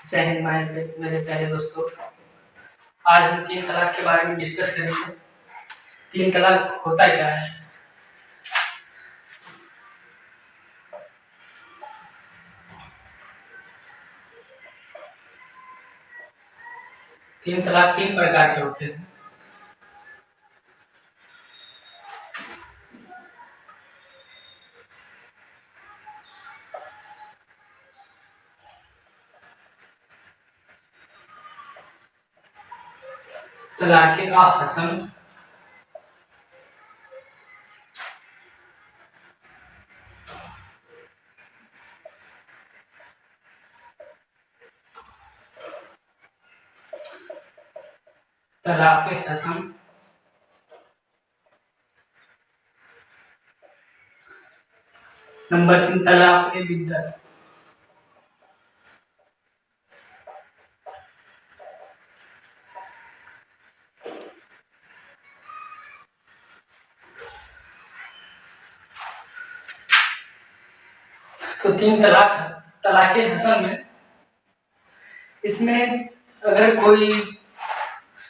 जय हिंद मेरे प्यारे दोस्तों। आज हम तीन तलाक के बारे में डिस्कस करेंगे। तीन तलाक होता क्या है? तीन तलाक तीन प्रकार के होते हैं। तलाक हसन, तलाक हसन, नंबर 3 तलाक बिद्दत। तो तीन तलाक हसन में, इसमें अगर कोई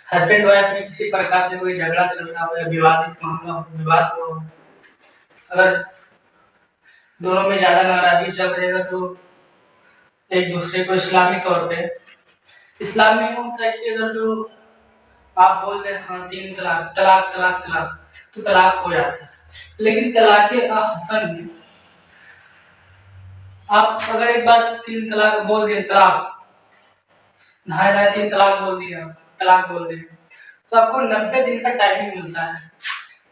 हस्बैंड वाइफ में किसी प्रकार से कोई झगड़ा चल रहा हो या विवादित मामला हो, विवाद हो, अगर दोनों में ज्यादा नाराजगी चल रही है तो एक दूसरे को इस्लामी तौर पे, इस्लाम में होता है कि अगर जो आप बोल रहे हाँ तीन तलाक तलाक तलाक तलाक तो तलाक हो जाता है। लेकिन तलाक हसन में आप अगर एक बार तीन तलाक बोल दिए, तलाक नहाए तीन तलाक बोल दिया, तलाक बोल दिए, तो आपको 90 दिन का टाइमिंग मिलता है।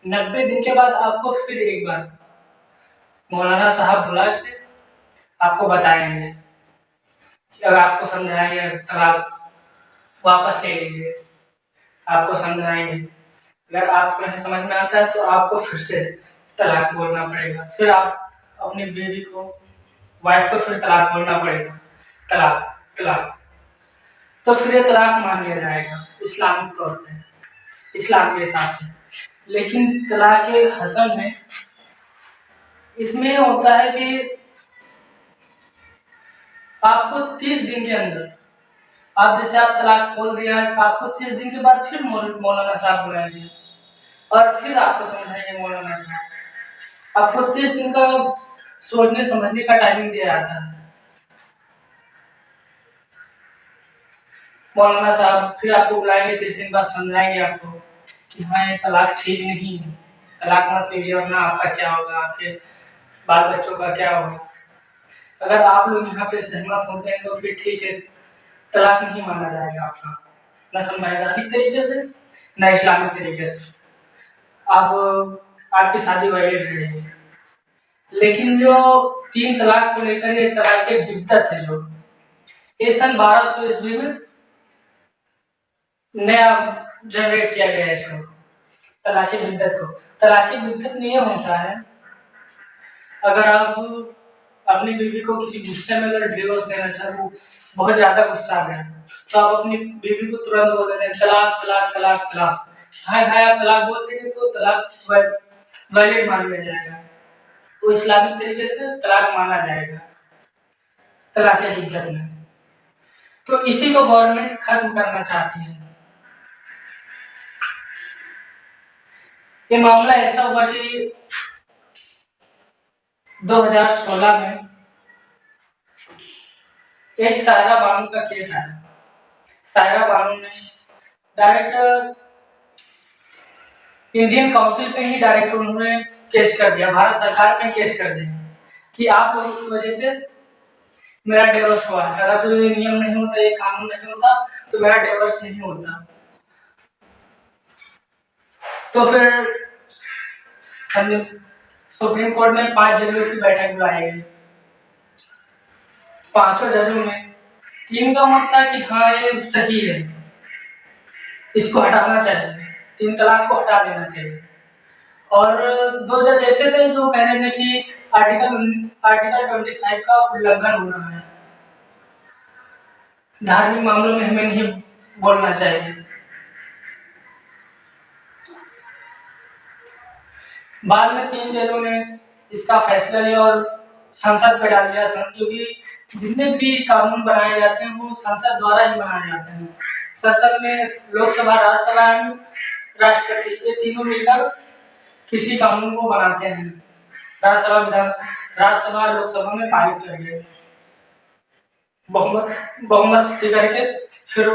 90 दिन के बाद आपको फिर एक बार मौलाना साहब बुला के आपको बताएंगे कि अगर आपको समझाएंगे तलाक वापस ले लीजिए, आपको समझाएंगे। अगर आपको नहीं समझ में आता है तो आपको फिर से तलाक बोलना पड़ेगा। फिर आप अपनी बीवी को, वाइफ को फिर तलाक बोलना पड़ेगा, तलाक तलाक, तो फिर ये तलाक मान लिया जाएगा इस्लामिक तौर पे, इस्लाम के हिसाब से। लेकिन तलाक हसन में इसमें होता है कि आपको 30 दिन के अंदर, आप जैसे आप तलाक बोल दिया, आपको 30 दिन के बाद फिर मौलाना साहब बुलाएंगे और फिर आपको समझाएंगे मौलाना साहब। आपको 30 दिन का सोचने समझने का टाइमिंग दिया जाता है। मौलाना साहब फिर आपको बुलाएंगे, 30 दिन बाद समझाएंगे आपको कि हाँ ये तलाक ठीक नहीं है, तलाक मत लीजिए वरना आपका क्या होगा, आपके बाल बच्चों का क्या होगा। अगर आप लोग यहाँ पे सहमत होते हैं तो फिर ठीक है, तलाक नहीं माना जाएगा आपका, न संवैधानिक तरीके से न इस्लामिक तरीके से। आपकी शादी वैलिड रहेगी। लेकिन जो तीन तलाक को लेकर ये तलाक बिद्दत है, जो ये सन 1200 ईस्वी में नया जनरेट किया गया है इसको, तलाक बिद्दत को। तलाक बिद्दत में ये होता है, अगर आप अपनी बीवी को किसी गुस्से में अगर डिवोर्स देना चाहे, वो बहुत ज्यादा गुस्सा आ गया, तो आप अपनी बीवी को तुरंत बोल देते हैं तलाक तलाक तलाक तलाक। हाय हाय आप तलाक बोल देंगे तो तलाक वैलिड मान लिया जाएगा, तो इस्लामिक तरीके से तलाक माना जाएगा तलाक बिद्दत में। तो इसी को गवर्नमेंट खत्म करना चाहती है। ये मामला ऐसा हुआ कि 2016 में एक सायरा बानू का केस आया। सायरा बानू ने डायरेक्ट इंडियन काउंसिल पे ही डायरेक्ट उन्होंने केस कर दिया, भारत सरकार पे केस कर दिया कि आप लोगों की वजह से मेरा डिवोर्स हुआ है। अगर तो ये नियम नहीं होता, ये कानून नहीं होता तो मेरा डिवोर्स नहीं होता। तो फिर सुप्रीम कोर्ट में 5 जजों की बैठक बुलाई गई। 5 जजों में 3 का मत था कि हाँ ये सही है, इसको हटाना चाहिए, 3 तलाक को हटा देना चाहिए। और 2 जज ऐसे थे जो कह रहे थे कि आर्टिकल 25 का उल्लंघन हो रहा है, धार्मिक मामलों में हमें नहीं बोलना चाहिए। बाद में 3 जजों ने इसका फैसला लिया और संसद पे डाल दिया क्योंकि जितने भी कानून बनाए जाते हैं वो संसद द्वारा ही बनाए जाते हैं। संसद में लोकसभा, राज्यसभा एवं राष्ट्रपति ये तीनों मिलकर किसी कानून को बनाते हैं। राज्यसभा लोकसभा में पारित करके बहुमत से करके फिर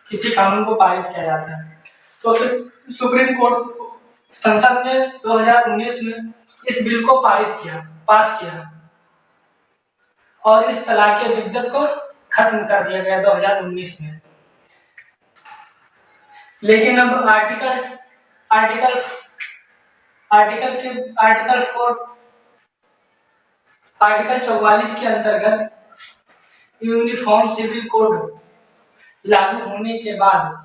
किसी कानून को पारित किया जाता है। तो फिर सुप्रीम कोर्ट संसद ने 2019 में इस बिल को पास किया और इस तलाक के बिद्दत को खत्म कर दिया गया 2019 में। लेकिन अब आर्टिकल 44 के अंतर्गत यूनिफॉर्म सिविल कोड लागू होने के बाद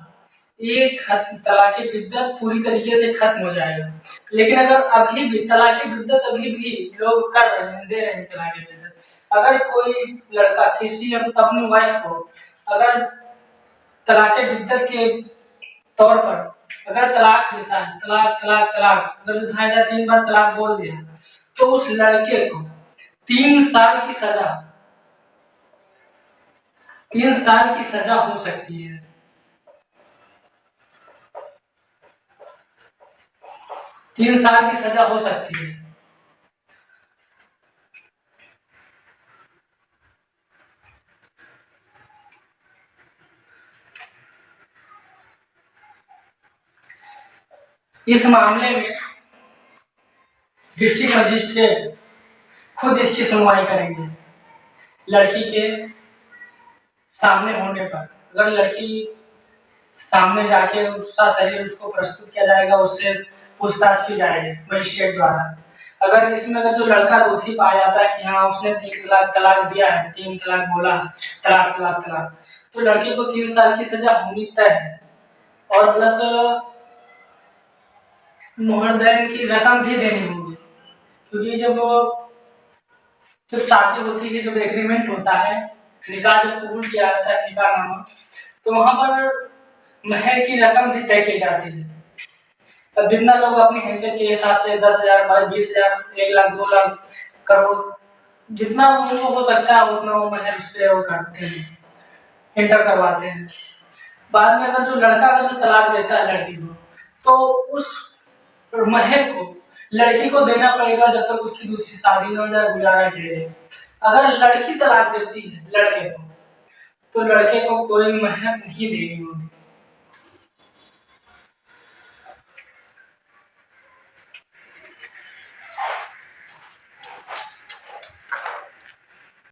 तलाक की बिद्दत पूरी तरीके से खत्म हो जाएगा। लेकिन अगर अभी भी तलाक की बिद्दत अभी भी लोग कर रहे हैं, दे रहे हैं तलाक की बिद्दत। अगर कोई लड़का किसी अपनी वाइफ को अगर तलाक की बिद्दत के तौर पर अगर तलाक देता है, तलाक अगर 3 बार तलाक बोल दिया तो उस लड़के को 3 साल की सजा हो सकती है। 3 साल की सजा हो सकती है। इस मामले में डिस्ट्रिक्ट मजिस्ट्रेट खुद इसकी सुनवाई करेंगे। लड़की के सामने होने पर अगर लड़की सामने जाके उसका शरीर उसको प्रस्तुत किया जाएगा, उससे पूछताछ की जाएगी मजिस्ट्रेट द्वारा। अगर इसमें जो लड़का दोषी पाया जाता है कि हाँ उसने 3 तलाक दिया है, 3 तलाक बोला, तलाक, तो लड़के को 3 साल की सजा होनी तय है और प्लस मोहरदंड की रकम भी देनी होगी। क्योंकि जब शादी होती है, जब एग्रीमेंट होता है, निकाह जब कबूल किया जाता है, निकाहनामा, तो वहाँ पर महर की रकम भी तय की जाती है। अब जितना लोग अपनी हैसियत के हिसाब से 10,000, 20,000, 1 लाख, 2 लाख, करोड़ जितना उनको हो सकता है उतना वो महर उससे वो करते हैं, एंटर करवाते हैं। बाद में अगर जो लड़का तलाक देता है लड़की को, तो उस महर को लड़की को देना पड़ेगा जब तक उसकी दूसरी शादी न हो जाए, गुजारा के लिए। अगर लड़की तलाक देती है लड़के को, तो लड़के को कोई महर नहीं देनी होती।